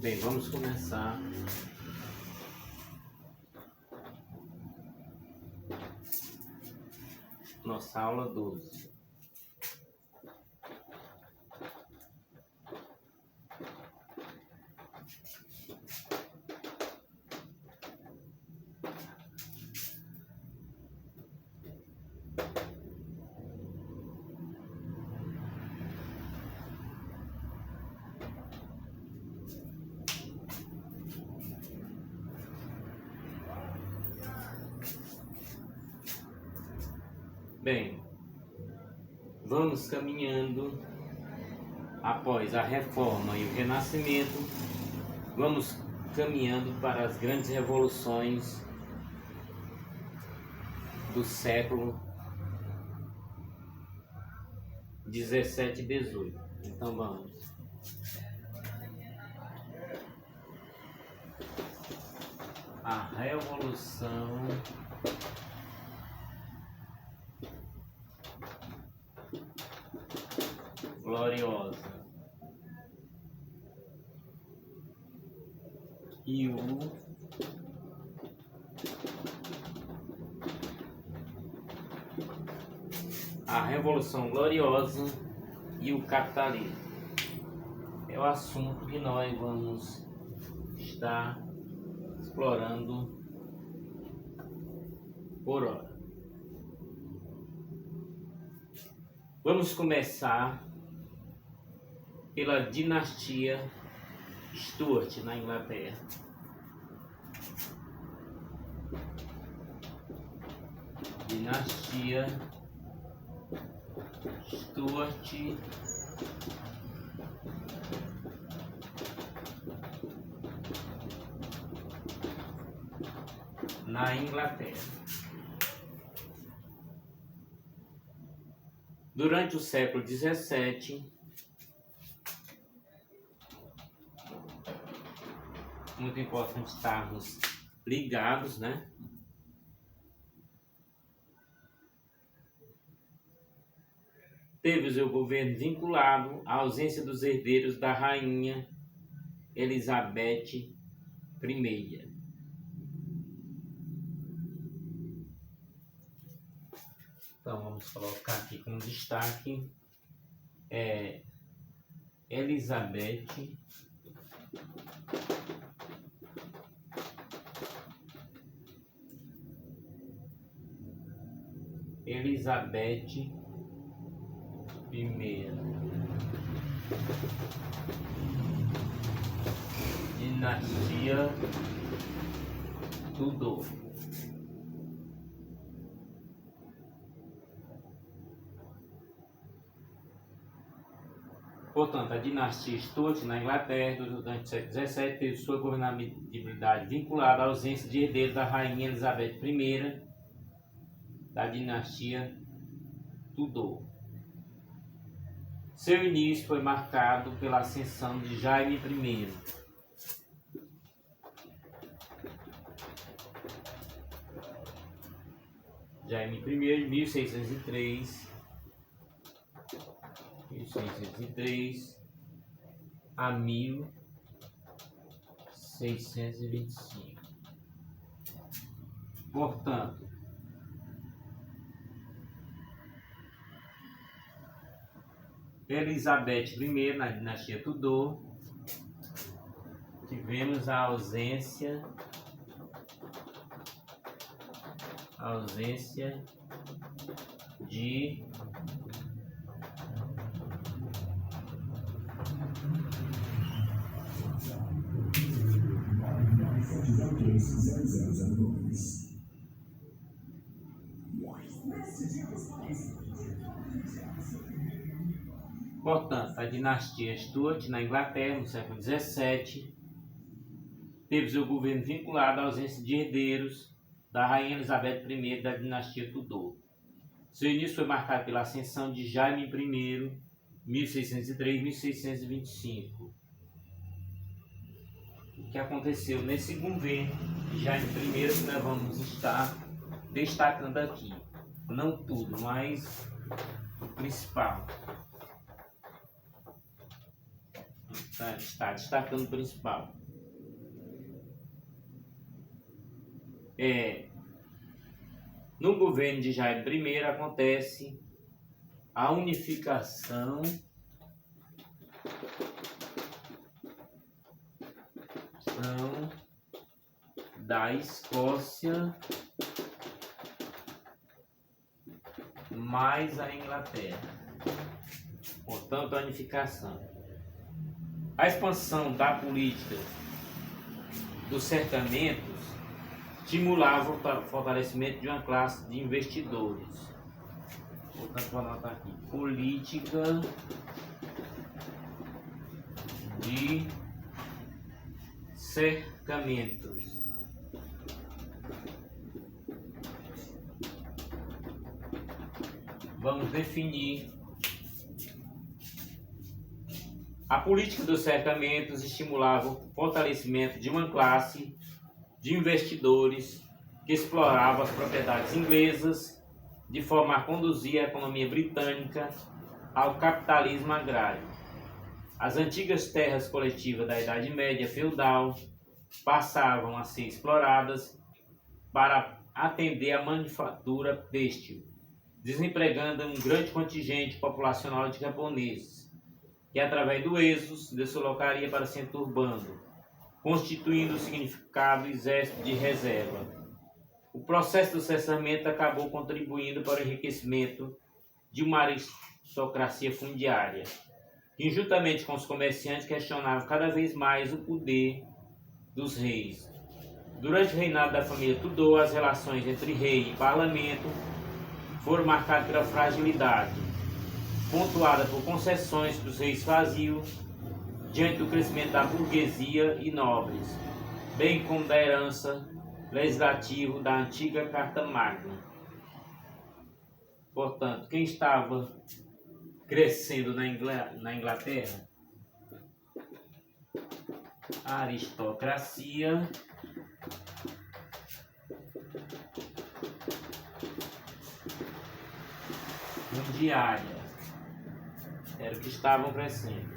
Bem, vamos começar nossa aula 12. Bem, vamos caminhando após a Reforma e o Renascimento, vamos caminhando para as grandes revoluções do século 17 e 18. Então vamos. A Revolução Gloriosa e a Revolução Gloriosa e o capitalismo é o assunto que nós vamos estar explorando por hora. Vamos começar pela dinastia Stuart na Inglaterra. Dinastia Stuart na Inglaterra. Durante o século 17, muito importante estarmos ligados, né? Teve o seu governo vinculado à ausência dos herdeiros da rainha Elizabeth I. Então vamos colocar aqui como destaque Elizabeth I. Dinastia Tudor. Portanto, a dinastia Stuart na Inglaterra durante o século XVII teve sua governabilidade vinculada à ausência de herdeiro da rainha Elizabeth I da dinastia Tudor. Seu início foi marcado pela ascensão de Jaime I. Jaime I, 1603 a 1625. Portanto, Elizabeth I na dinastia Tudor, tivemos a ausência de Portanto, a dinastia Stuart na Inglaterra, no século XVII, teve seu governo vinculado à ausência de herdeiros da rainha Elizabeth I da dinastia Tudor. Seu início foi marcado pela ascensão de Jaime I, 1603-1625. O que aconteceu nesse governo de Jaime I que nós vamos estar destacando aqui. Não tudo, mas o principal. Está destacando o principal. No governo de Jair I acontece a unificação da Escócia mais a Inglaterra. Portanto, a unificação. A expansão da política dos cercamentos estimulava o fortalecimento de uma classe de investidores. Portanto, vou anotar aqui: política de cercamentos. Vamos definir. A política dos cercamentos estimulava o fortalecimento de uma classe de investidores que explorava as propriedades inglesas de forma a conduzir a economia britânica ao capitalismo agrário. As antigas terras coletivas da Idade Média feudal passavam a ser exploradas para atender à manufatura têxtil, desempregando um grande contingente populacional de camponeses, que através do êxodo se deslocaria para o centro urbano, constituindo o significado exército de reserva. O processo do censamento acabou contribuindo para o enriquecimento de uma aristocracia fundiária, que, juntamente com os comerciantes, questionavam cada vez mais o poder dos reis. Durante o reinado da família Tudor, as relações entre rei e parlamento foram marcadas pela fragilidade, pontuada por concessões que os reis faziam diante do crescimento da burguesia e nobres, bem como da herança legislativa da antiga Carta Magna. Portanto, quem estava crescendo na Inglaterra? A aristocracia fundiária era o que estavam crescendo.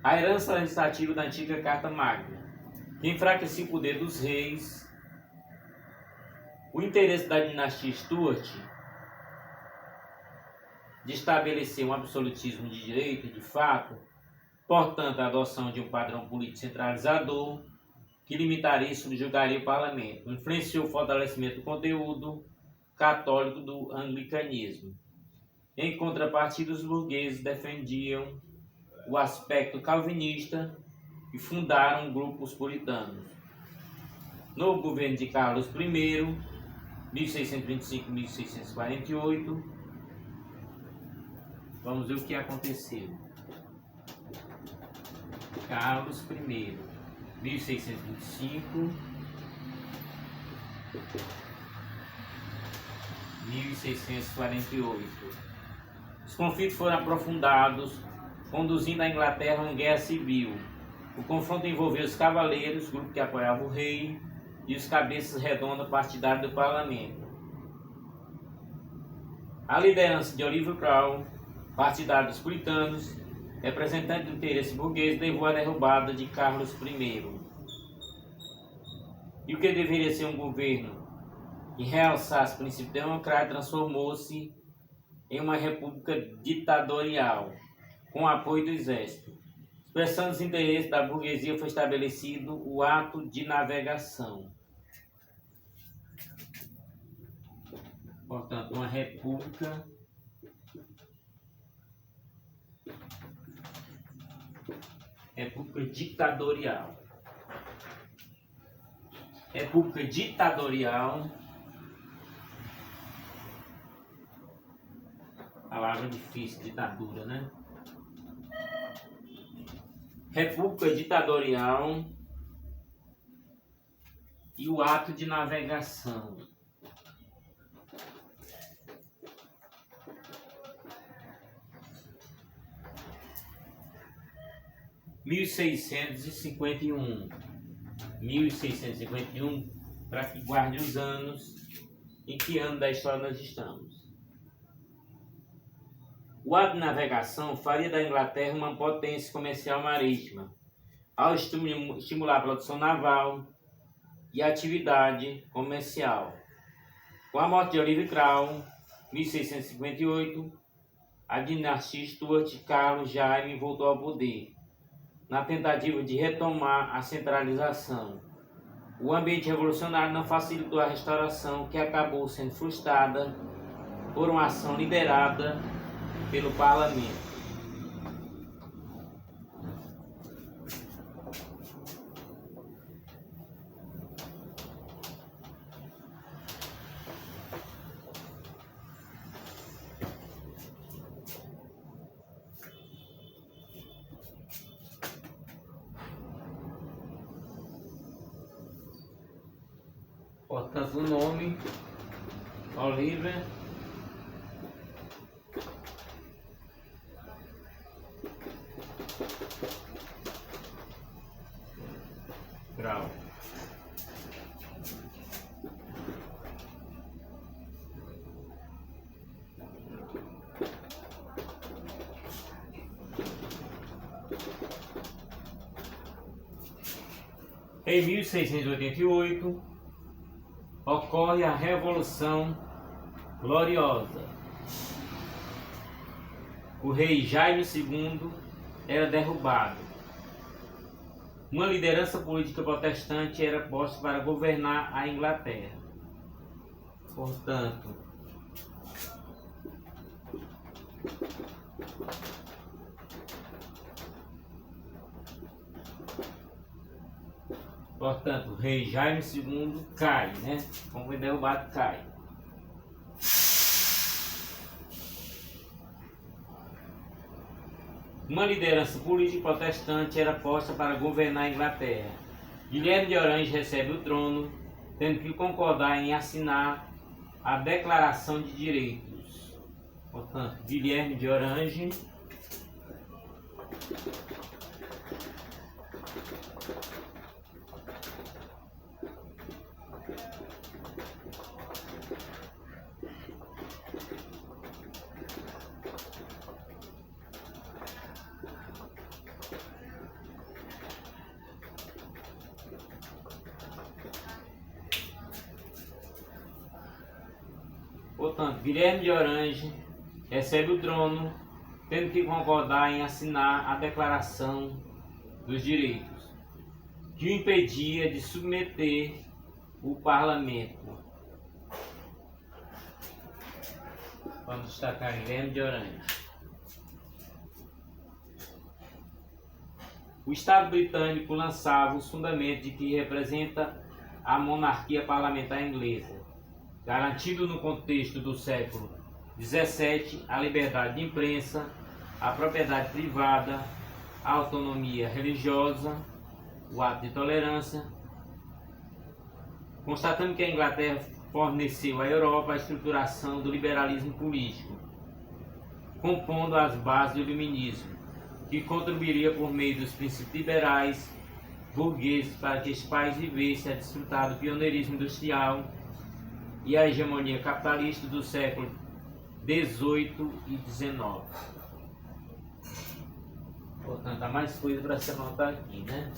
A herança legislativa da antiga Carta Magna, que enfraquecia o poder dos reis. O interesse da dinastia Stuart de estabelecer um absolutismo de direito e de fato, portanto, a adoção de um padrão político centralizador que limitaria e subjugaria o parlamento, influenciou o fortalecimento do conteúdo católico do anglicanismo. Em contrapartida, os burgueses defendiam o aspecto calvinista e fundaram grupos puritanos. No governo de Carlos I, 1625-1648, vamos ver o que aconteceu. Carlos I, 1625, 1648. Os conflitos foram aprofundados, conduzindo a Inglaterra a uma guerra civil. O confronto envolveu os cavaleiros, grupo que apoiava o rei, e os cabeças redondas partidários do parlamento. A liderança de Oliver Cromwell, partidário dos puritanos, representante do interesse burguês, levou à derrubada de Carlos I. E o que deveria ser um governo que realçasse o princípio democrático transformou-se em uma república ditatorial, com o apoio do exército. Expressando os interesses da burguesia, foi estabelecido o ato de navegação. Portanto, uma república ditatorial. República ditatorial, palavra difícil, ditadura, né? República ditatorial e o ato de navegação. Mil seiscentos e cinquenta e um, para que guarde os anos. Em que ano da história nós estamos? O ato de navegação faria da Inglaterra uma potência comercial marítima, ao estimular a produção naval e a atividade comercial. Com a morte de Oliver Cromwell, 1658, a dinastia Stuart Carlos Jaime voltou ao poder, na tentativa de retomar a centralização. O ambiente revolucionário não facilitou a restauração, que acabou sendo frustrada por uma ação liderada pelo parlamento. Portanto, o nome Oliver Cromwell. Em 1688 ocorre a Revolução Gloriosa. O rei Jaime II era derrubado. Uma liderança política protestante era posta para governar a Inglaterra. Portanto, o rei Jaime II cai, né? Como foi derrubado, cai. Uma liderança política protestante era posta para governar a Inglaterra. Guilherme de Orange recebe o trono, tendo que concordar em assinar a Declaração de Direitos. Portanto, Guilherme de Orange Guilherme de Orange recebe o trono, tendo que concordar em assinar a Declaração dos Direitos, que o impedia de submeter o parlamento. Vamos destacar Guilherme de Orange. O Estado britânico lançava os fundamentos de que representa a monarquia parlamentar inglesa, garantindo no contexto do século XVII a liberdade de imprensa, a propriedade privada, a autonomia religiosa, o ato de tolerância, constatando que a Inglaterra forneceu à Europa a estruturação do liberalismo político, compondo as bases do iluminismo, que contribuiria por meio dos princípios liberais burgueses para que este país vivesse a desfrutar do pioneirismo industrial e a hegemonia capitalista do século XVIII e XIX. Portanto, há mais coisa para se anotar aqui, né?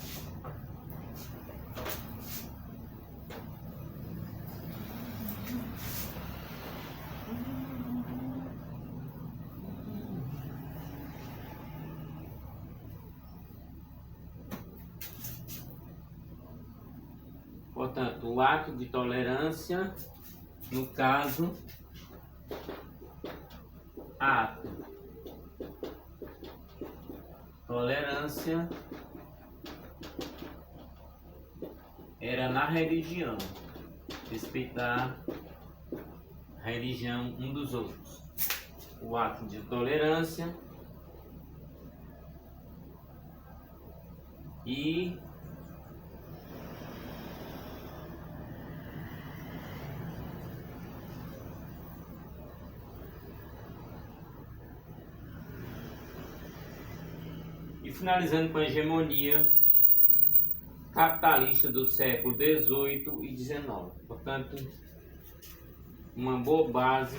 Portanto, o ato de tolerância, no caso, ato, tolerância, era na religião, respeitar a religião um dos outros. O ato de tolerância e finalizando com a hegemonia capitalista do século XVIII e XIX. Portanto, uma boa base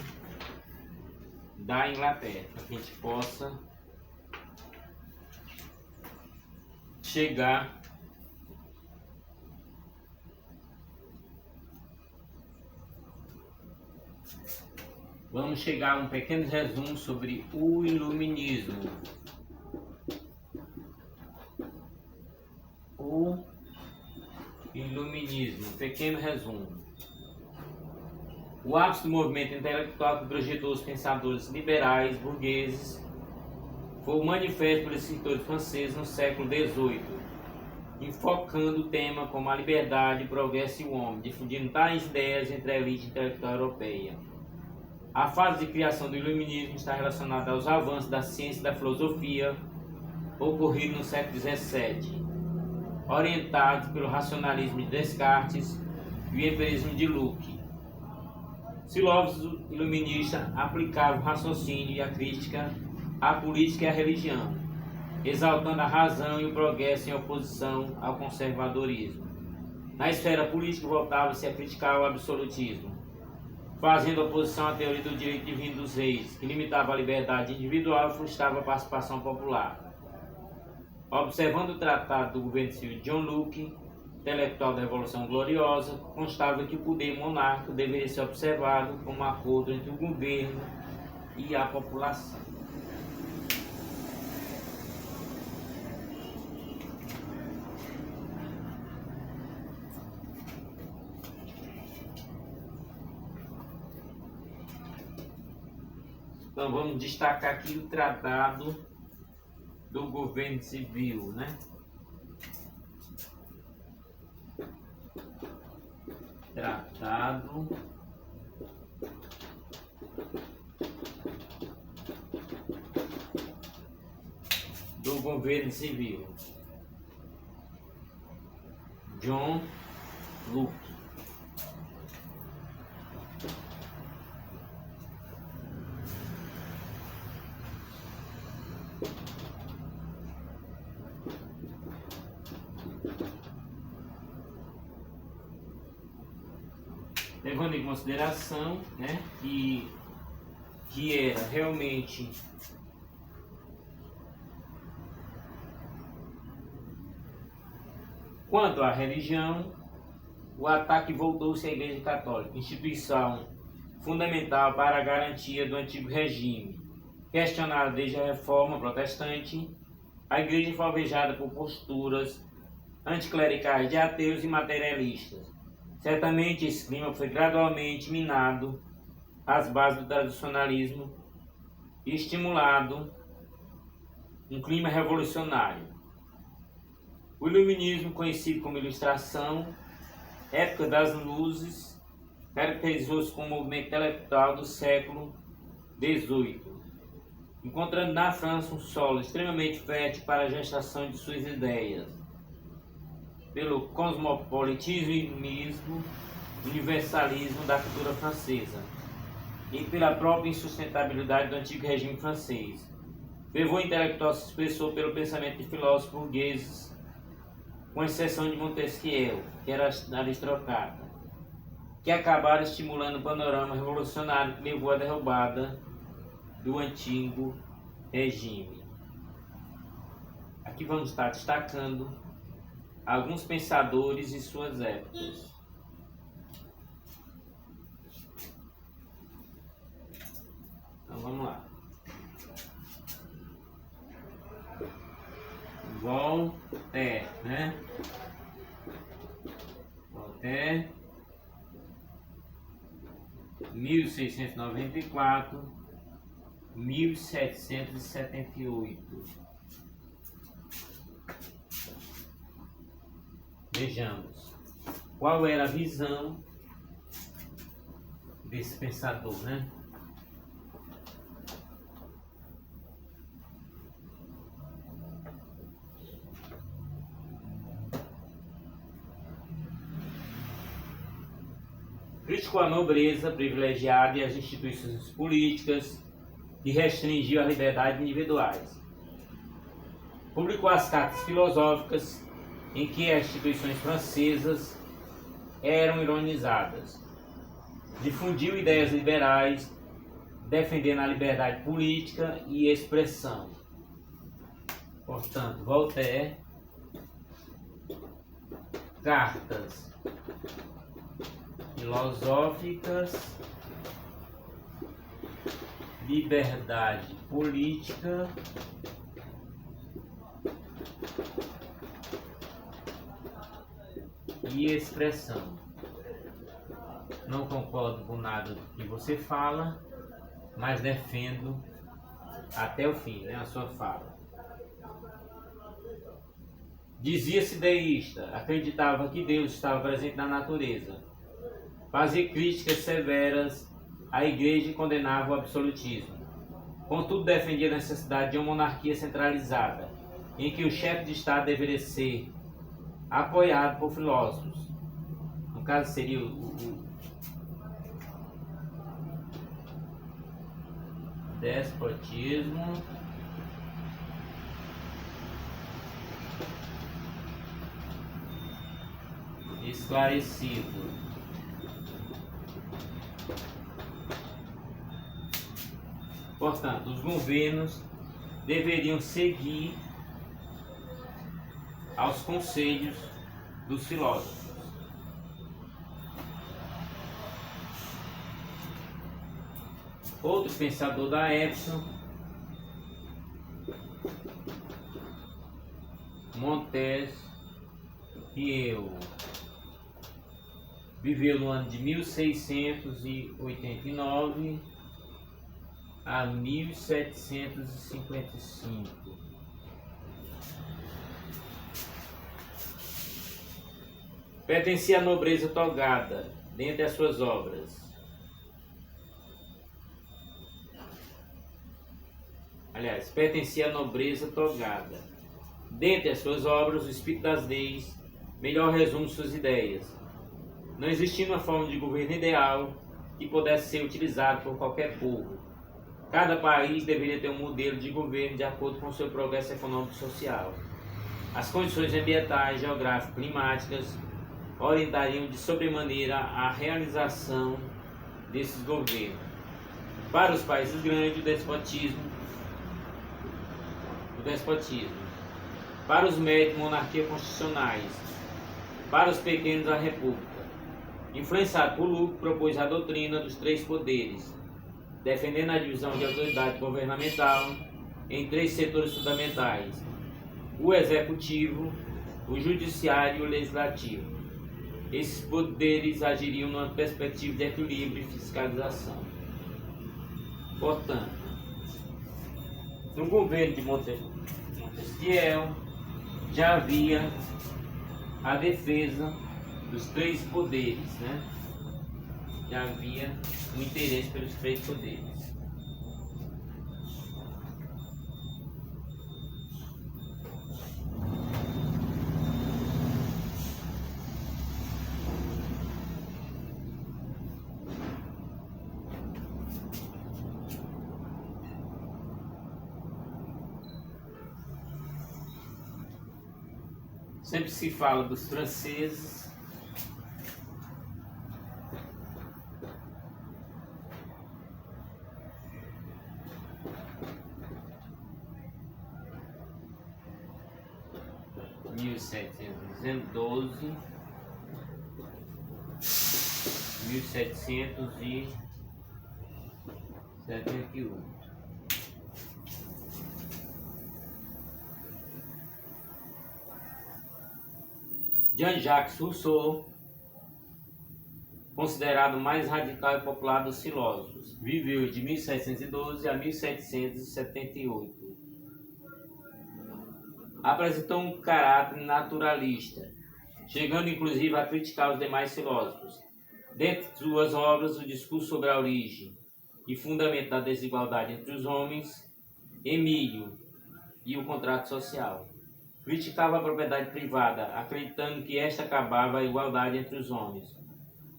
da Inglaterra, para que a gente possa chegar Vamos chegar a um pequeno resumo sobre o Iluminismo. O Iluminismo, pequeno resumo. O ápice do movimento intelectual que projetou os pensadores liberais burgueses foi o manifesto pelos escritores franceses no século XVIII, enfocando o tema como a liberdade, o progresso e o homem, difundindo tais ideias entre a elite intelectual europeia. A fase de criação do Iluminismo está relacionada aos avanços da ciência e da filosofia ocorridos no século XVII, orientados pelo racionalismo de Descartes e o empirismo de Locke. Os filósofos iluministas aplicavam o raciocínio e a crítica à política e à religião, exaltando a razão e o progresso em oposição ao conservadorismo. Na esfera política, voltava-se a criticar o absolutismo, fazendo oposição à teoria do direito divino dos reis, que limitava a liberdade individual e frustrava a participação popular. Observando o tratado do governo civil de John Locke, intelectual da Revolução Gloriosa, constava que o poder monárquico deveria ser observado como um acordo entre o governo e a população. Então vamos destacar aqui o tratado do governo civil, né? Tratado do governo civil. John Locke. Levando em consideração, né, que era realmente quanto à religião, o ataque voltou-se à Igreja Católica, instituição fundamental para a garantia do antigo regime. Questionada desde a Reforma Protestante, a Igreja foi alvejada por posturas anticlericais de ateus e materialistas. Certamente esse clima foi gradualmente minado às bases do tradicionalismo e estimulado um clima revolucionário. O Iluminismo, conhecido como Ilustração, época das luzes, caracterizou-se como um movimento intelectual do século XVIII, encontrando na França um solo extremamente fértil para a gestação de suas ideias. Pelo cosmopolitismo, universalismo da cultura francesa e pela própria insustentabilidade do antigo regime francês. Fervor intelectual se expressou pelo pensamento de filósofos burgueses, com exceção de Montesquieu, que era aristocrata, que acabaram estimulando o panorama revolucionário que levou à derrubada do antigo regime. Aqui vamos estar destacando alguns pensadores e suas épocas. Então vamos lá. Voltaire, né? Voltaire, 1694, 1778. Vejamos qual era a visão desse pensador, né? Criticou a nobreza privilegiada e as instituições políticas que restringiam as liberdades individuais. Publicou as cartas filosóficas em que as instituições francesas eram ironizadas. Difundiu ideias liberais defendendo a liberdade política e expressão. Portanto, Voltaire, Cartas Filosóficas, Liberdade Política e Expressão. Não concordo com nada do que você fala, mas defendo até o fim, né, a sua fala. Dizia-se deísta, acreditava que Deus estava presente na natureza. Fazia críticas severas à igreja e condenava o absolutismo. Contudo, defendia a necessidade de uma monarquia centralizada, em que o chefe de Estado deveria ser apoiado por filósofos. No caso, seria o despotismo esclarecido. Portanto, os governos deveriam seguir aos conselhos dos filósofos. Outro pensador da época, Montesquieu, viveu no ano de 1689 a 1755. Pertencia à nobreza togada, dentre as suas obras. Pertencia à nobreza togada. Dentre as suas obras, o Espírito das Leis melhor resume suas ideias. Não existia uma forma de governo ideal que pudesse ser utilizada por qualquer povo. Cada país deveria ter um modelo de governo de acordo com seu progresso econômico e social. As condições ambientais, geográficas, climáticas orientariam de sobremaneira a realização desses governos. Para os países grandes, o despotismo. Para os médios, monarquias constitucionais. Para os pequenos, a república. Influenciado por Locke, propôs a doutrina dos três poderes, defendendo a divisão de autoridade governamental em três setores fundamentais: o executivo, o judiciário e o legislativo. Esses poderes agiriam numa perspectiva de equilíbrio e fiscalização. Portanto, no governo de Montesquieu já havia a defesa dos três poderes, né? Já havia o interesse pelos três poderes. Sempre se fala dos franceses, (1712) 1771. Jean-Jacques Rousseau, considerado o mais radical e popular dos filósofos, viveu de 1712 a 1778. Apresentou um caráter naturalista, chegando inclusive a criticar os demais filósofos. Dentre suas obras, o discurso sobre a origem e fundamento da desigualdade entre os homens, Emílio e o contrato social. Criticava a propriedade privada, acreditando que esta acabava a igualdade entre os homens.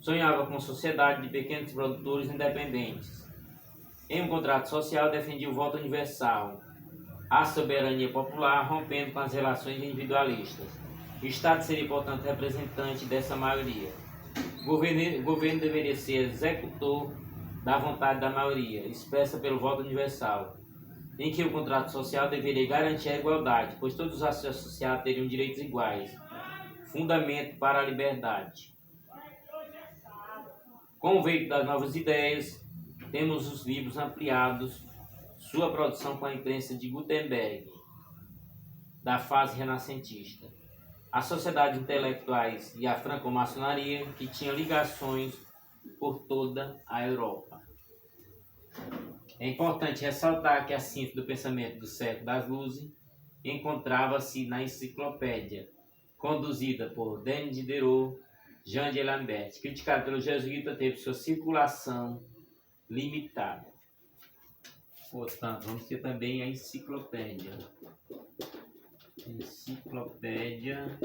Sonhava com uma sociedade de pequenos produtores independentes. Em um contrato social, defendia o voto universal, a soberania popular, rompendo com as relações individualistas. O Estado seria, portanto, representante dessa maioria. O governo deveria ser executor da vontade da maioria, expressa pelo voto universal, em que o contrato social deveria garantir a igualdade, pois todos os associados teriam direitos iguais, fundamento para a liberdade. Com o veículo das novas ideias, temos os livros ampliados, sua produção com a imprensa de Gutenberg, da fase renascentista, as sociedades intelectuais e a franco-maçonaria, que tinham ligações por toda a Europa. É importante ressaltar que a síntese do pensamento do século das luzes encontrava-se na enciclopédia, conduzida por Denis Diderot, Jean de Lambert, criticado pelo jesuíta, teve sua circulação limitada. Portanto, vamos ter também a enciclopédia. Enciclopédia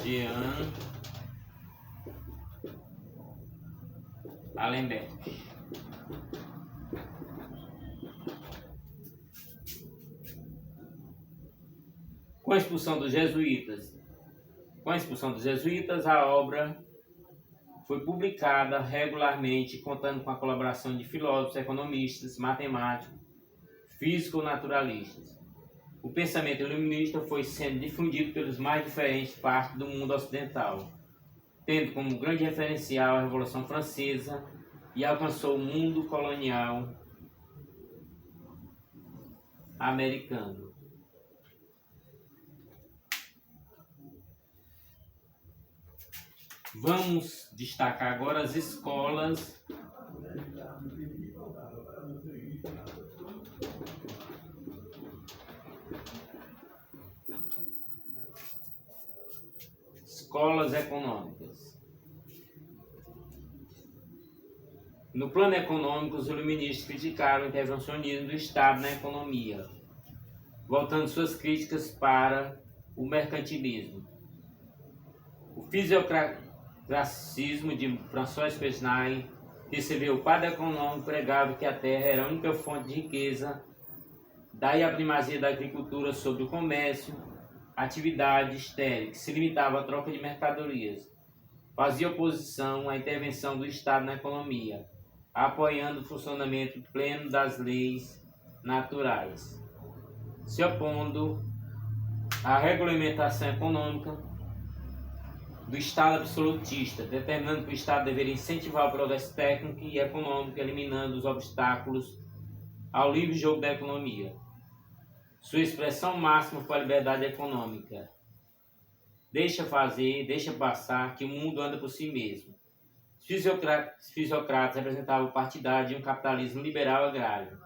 Jean Alembert. Com a expulsão dos jesuítas, a obra foi publicada regularmente, contando com a colaboração de filósofos, economistas, matemáticos, físico-naturalistas. O pensamento iluminista foi sendo difundido pelas mais diferentes partes do mundo ocidental, tendo como grande referencial a Revolução Francesa, e alcançou o mundo colonial americano. Vamos destacar agora as escolas econômicas. No plano econômico, os iluministas criticaram o intervencionismo do Estado na economia, voltando suas críticas para o mercantilismo. O fisiocratismo de François Pesnay recebeu o padre econômico, pregava que a terra era a única fonte de riqueza, daí a primazia da agricultura sobre o comércio, atividade estéril, que se limitava à troca de mercadorias. Fazia oposição à intervenção do Estado na economia, apoiando o funcionamento pleno das leis naturais, se opondo à regulamentação econômica do Estado absolutista, determinando que o Estado deveria incentivar o progresso técnico e econômico, eliminando os obstáculos ao livre jogo da economia. Sua expressão máxima foi a liberdade econômica. Deixa fazer, deixa passar, que o mundo anda por si mesmo. Os fisiocratas representavam o partidário de um capitalismo liberal agrário.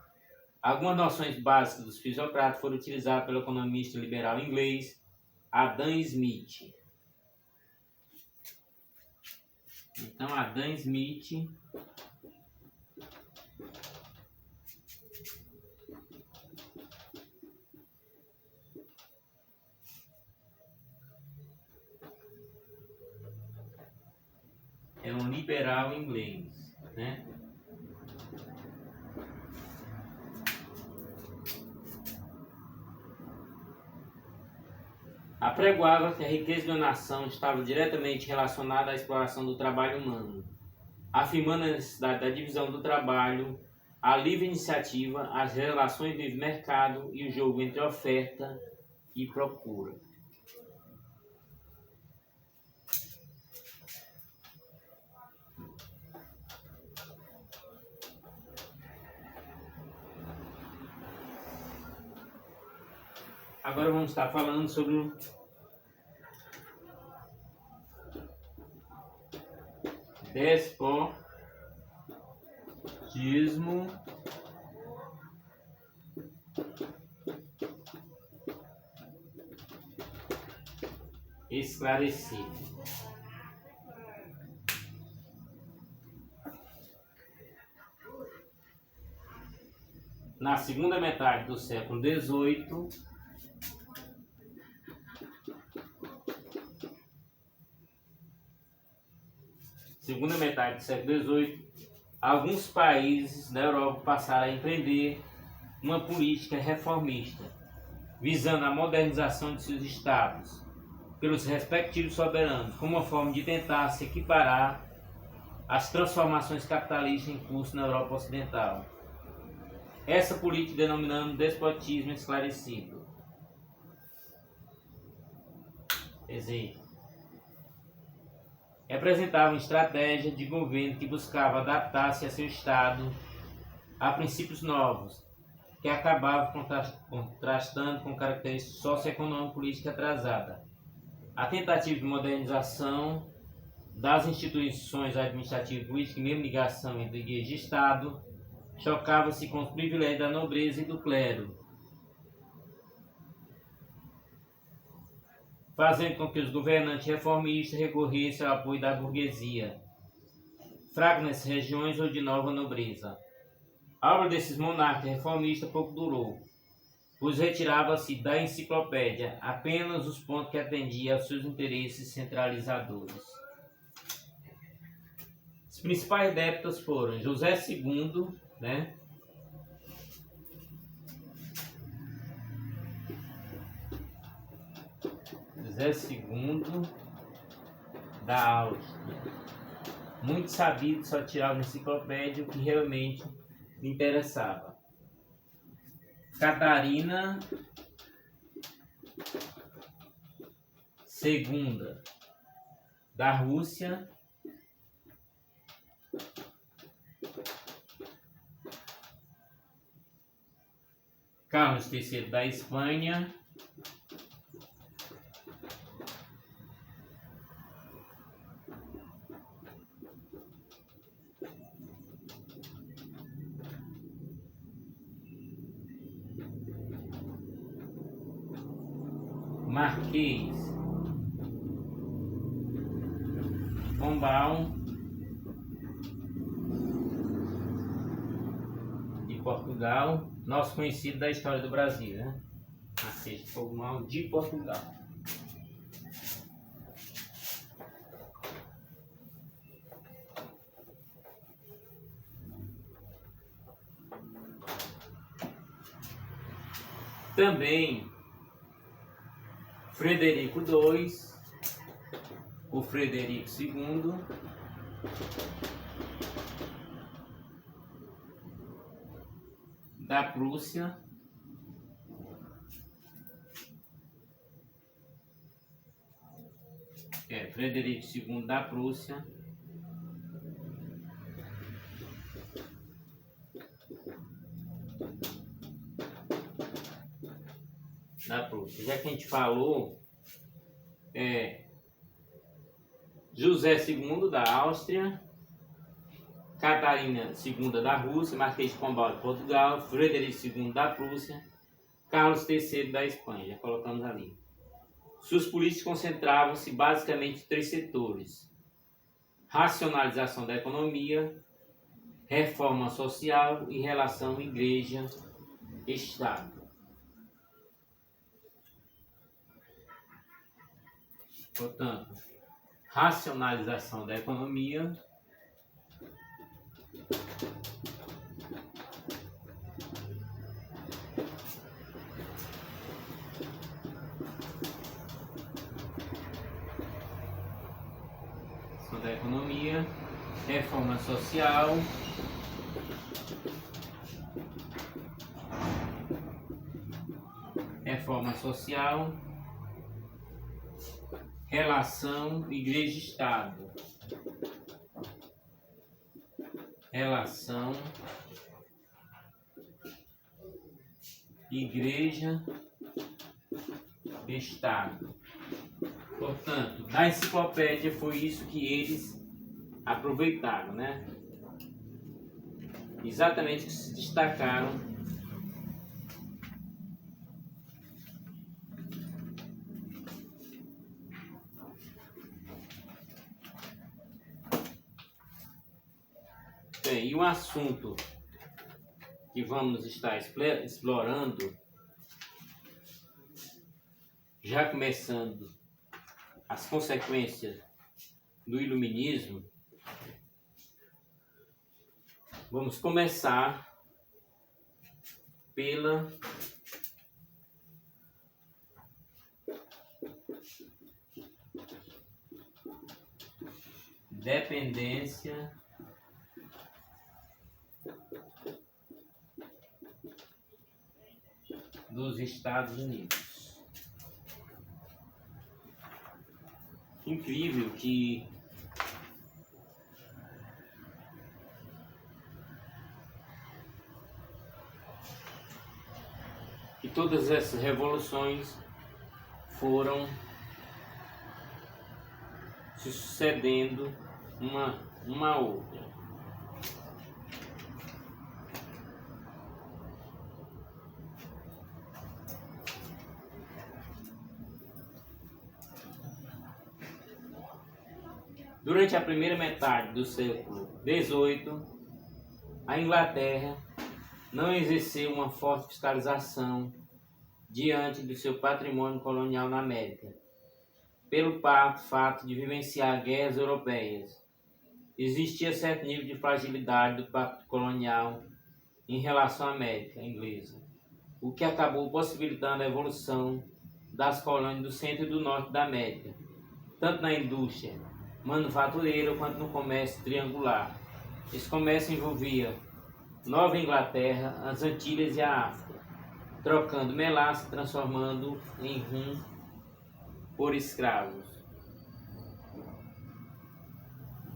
Algumas noções básicas dos fisiocratas foram utilizadas pelo economista liberal inglês Adam Smith. Então, Adam Smith é um liberal inglês, né? Apregoava que a riqueza da nação estava diretamente relacionada à exploração do trabalho humano, afirmando a necessidade da divisão do trabalho, a livre iniciativa, as relações de livre mercado e o jogo entre oferta e procura. Agora vamos estar falando sobre o despotismo esclarecido. Na segunda metade do século XVIII, alguns países da Europa passaram a empreender uma política reformista, visando a modernização de seus estados pelos respectivos soberanos, como uma forma de tentar se equiparar às transformações capitalistas em curso na Europa Ocidental. Essa política denominamos despotismo esclarecido. Exemplo: representava uma estratégia de governo que buscava adaptar-se a seu estado a princípios novos, que acabavam contrastando com características socioeconômicas e política atrasada. A tentativa de modernização das instituições administrativas e políticas, mesmo ligação entre igreja e Estado, chocava-se com os privilégios da nobreza e do clero, fazendo com que os governantes reformistas recorressem ao apoio da burguesia, fraca nessas regiões ou de nova nobreza. A obra desses monarcas reformistas pouco durou, pois retirava-se da enciclopédia apenas os pontos que atendiam aos seus interesses centralizadores. Os principais débitos foram José II, José II da Áustria. Muito sabido, só tirava na enciclopédia o que realmente lhe interessava. Catarina II da Rússia. Carlos III da Espanha. Marquês Pombal de Portugal, nosso conhecido da história do Brasil, Marquês de Pombal de Portugal. Também Frederico II, o Frederico II, da Prússia, Frederico II da Prússia, já que a gente falou, José II da Áustria, Catarina II da Rússia, Marquês de Pombal de Portugal, Frederico II da Prússia, Carlos III da Espanha, já colocamos ali. Suas políticas concentravam-se basicamente em 3 setores: racionalização da economia, reforma social e relação igreja-estado. Portanto, racionalização da economia, reforma social, relação igreja-estado, relação igreja-estado. Portanto, da enciclopédia foi isso que eles aproveitaram, Exatamente que se destacaram bem. E um assunto que vamos estar explorando, já começando as consequências do iluminismo, Vamos começar pela dependência dos Estados Unidos. Incrível que todas essas revoluções foram se sucedendo uma a outra. Durante a primeira metade do século XVIII, a Inglaterra não exerceu uma forte fiscalização diante do seu patrimônio colonial na América, pelo fato de vivenciar guerras europeias. Existia certo nível de fragilidade do pacto colonial em relação à América inglesa, o que acabou possibilitando a evolução das colônias do centro e do norte da América, tanto na indústria manufatureira quanto no comércio triangular. Esse comércio envolvia Nova Inglaterra, as Antilhas e a África, trocando melaça, transformando em rum por escravos.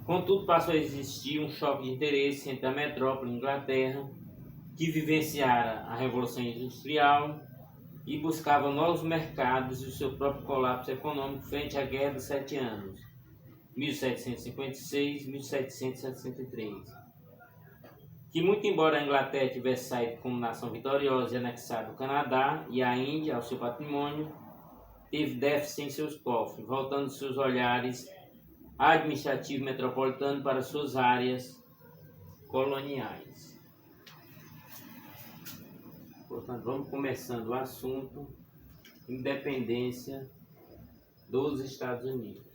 Contudo, passou a existir um choque de interesse entre a metrópole Inglaterra, que vivenciara a Revolução Industrial e buscava novos mercados, e o seu próprio colapso econômico frente à Guerra dos 7 Anos, 1756-1763, que muito embora a Inglaterra tivesse saído como nação vitoriosa e anexado o Canadá e a Índia ao seu patrimônio, teve déficit em seus cofres, voltando seus olhares administrativo metropolitano para suas áreas coloniais. Portanto, vamos começando o assunto independência dos Estados Unidos.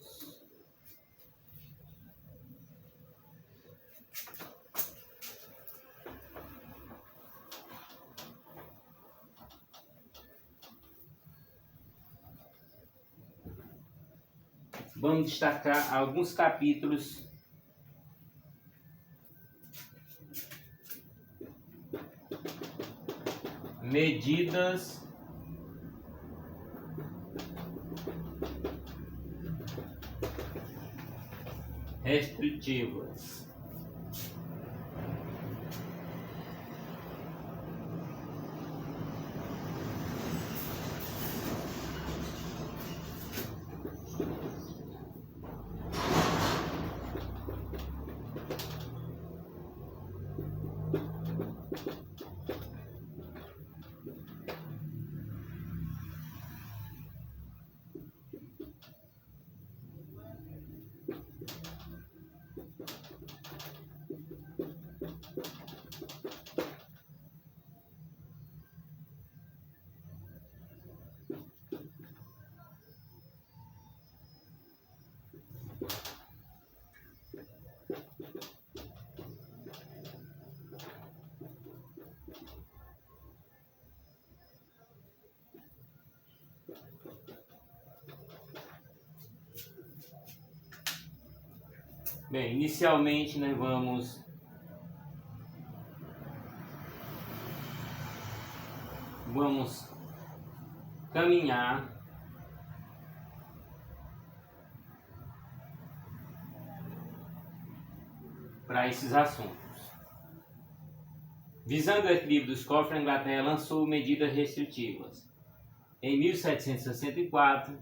Vamos destacar alguns capítulos medidas restritivas. Bem, inicialmente nós vamos caminhar para esses assuntos. Visando o equilíbrio dos cofres, a Inglaterra lançou medidas restritivas. Em 1764,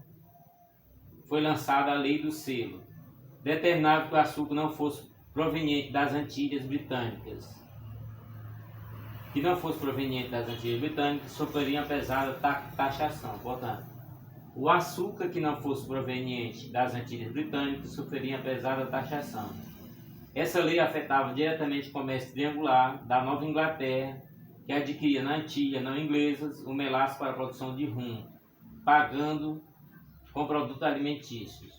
foi lançada a Lei do Selo, determinava que o açúcar não fosse proveniente das Antilhas Britânicas. Que não fosse proveniente das Antilhas Britânicas sofreria uma pesada taxação. Portanto, o açúcar que não fosse proveniente das Antilhas Britânicas sofreria uma pesada taxação. Essa lei afetava diretamente o comércio triangular da Nova Inglaterra, que adquiria na Antilha não inglesas o melaço para a produção de rum, pagando com produtos alimentícios.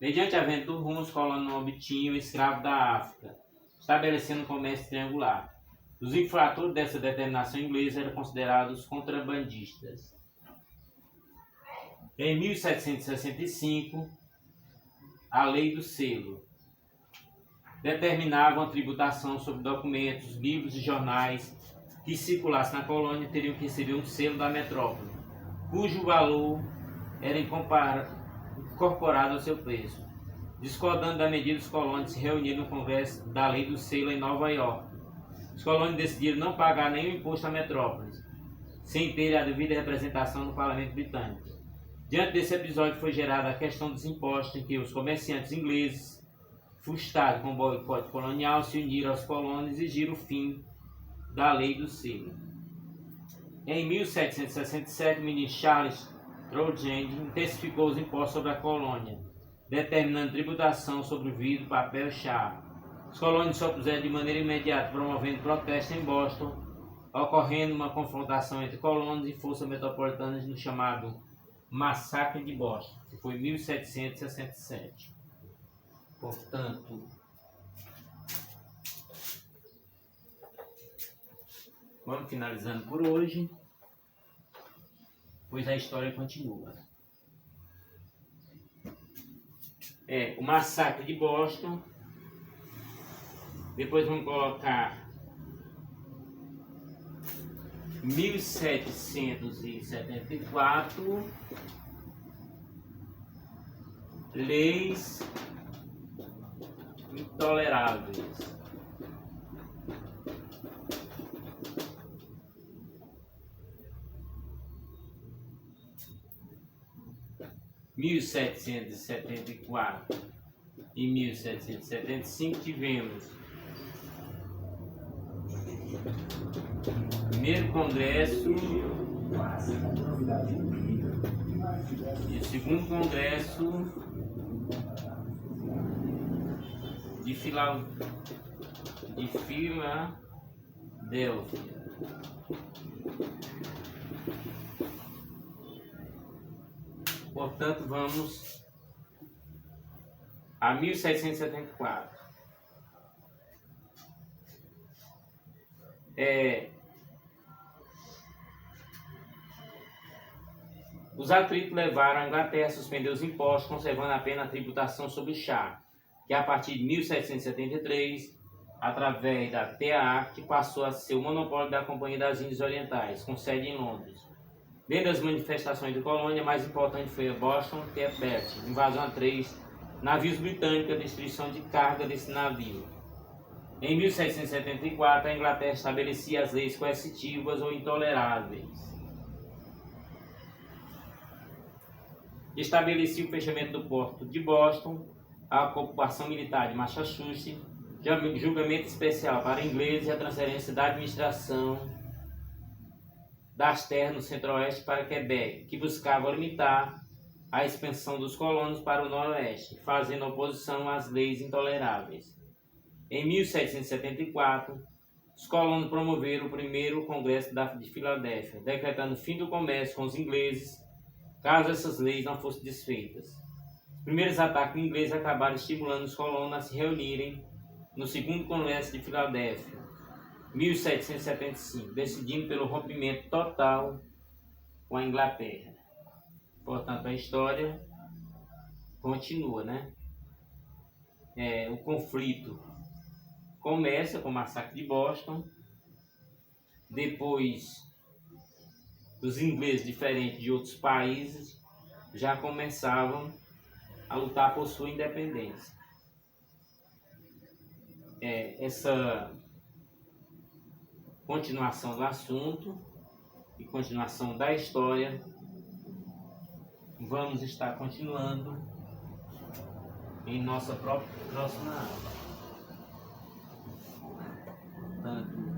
Mediante a venda do rum, os colonos não obtinham escravos da África. estabelecendo um comércio triangular. Os infratores dessa determinação inglesa eram considerados contrabandistas. Em 1765, a Lei do Selo determinava uma tributação sobre documentos, livros e jornais que circulassem na colônia teriam que receber um selo da metrópole, cujo valor era incorporado ao seu preço. Discordando da medida, os colonos se reuniram no Congresso da Lei do Selo em Nova York. Os colonos decidiram não pagar nenhum imposto à metrópole, sem ter a devida representação no Parlamento Britânico. Diante desse episódio foi gerada a questão dos impostos, em que os comerciantes ingleses, frustrados com o boicote colonial, se uniram aos colonos e exigiram o fim da Lei do Selo. Em 1767, o ministro Charles Townshend intensificou os impostos sobre a colônia, determinando tributação sobre o vidro, papel e chá. Os colonos se opuseram de maneira imediata, promovendo protestos em Boston, ocorrendo uma confrontação entre colonos e forças metropolitanas no chamado Massacre de Boston, que foi em 1767. Portanto, vamos finalizando por hoje, pois a história continua. O Massacre de Boston. Depois vamos colocar 1774, leis intoleráveis. Em 1774 e 1775 tivemos o primeiro congresso e o segundo congresso de Filadélfia. Portanto, vamos a 1774. Os atritos levaram a Inglaterra a suspender os impostos, conservando apenas a tributação sobre o chá, que a partir de 1773, através da Tea Act, passou a ser o monopólio da Companhia das Índias Orientais, com sede em Londres. Dentre as manifestações da colônia, a mais importante foi a Boston Tea Party, invasão a 3 navios britânicos e a destruição de carga desse navio. Em 1774, a Inglaterra estabelecia as leis coercitivas ou intoleráveis. Estabelecia o fechamento do porto de Boston, a ocupação militar de Massachusetts, julgamento especial para ingleses e a transferência da administração das terras no centro-oeste para Quebec, que buscava limitar a expansão dos colonos para o noroeste, fazendo oposição às leis intoleráveis. Em 1774, os colonos promoveram o primeiro Congresso de Filadélfia, decretando o fim do comércio com os ingleses, caso essas leis não fossem desfeitas. Os primeiros ataques ingleses acabaram estimulando os colonos a se reunirem no segundo Congresso de Filadélfia, 1775, decidindo pelo rompimento total com a Inglaterra. Portanto, a história continua, né? O conflito começa com o Massacre de Boston, depois os ingleses, diferentes de outros países, já começavam a lutar por sua independência. Essa continuação do assunto e continuação da história, vamos estar continuando em nossa próxima aula. Portanto,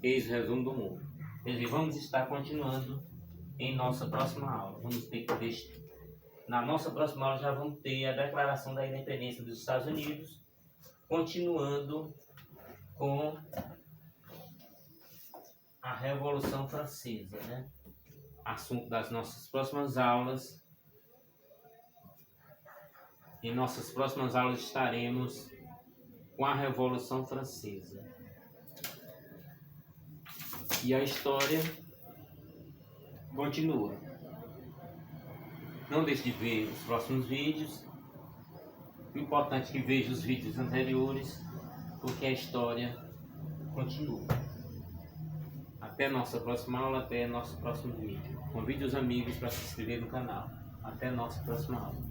eis o resumo do mundo. Quer dizer, vamos estar continuando em nossa próxima aula. Vamos ter que Na nossa próxima aula já vamos ter a Declaração da Independência dos Estados Unidos, continuando com a Revolução Francesa, né? Assunto das nossas próximas aulas. Em nossas próximas aulas estaremos com a Revolução Francesa. E a história continua. Não deixe de ver os próximos vídeos. O importante é que veja os vídeos anteriores, porque a história continua. Até nossa próxima aula, até nosso próximo vídeo. Convide os amigos para se inscrever no canal. Até nossa próxima aula.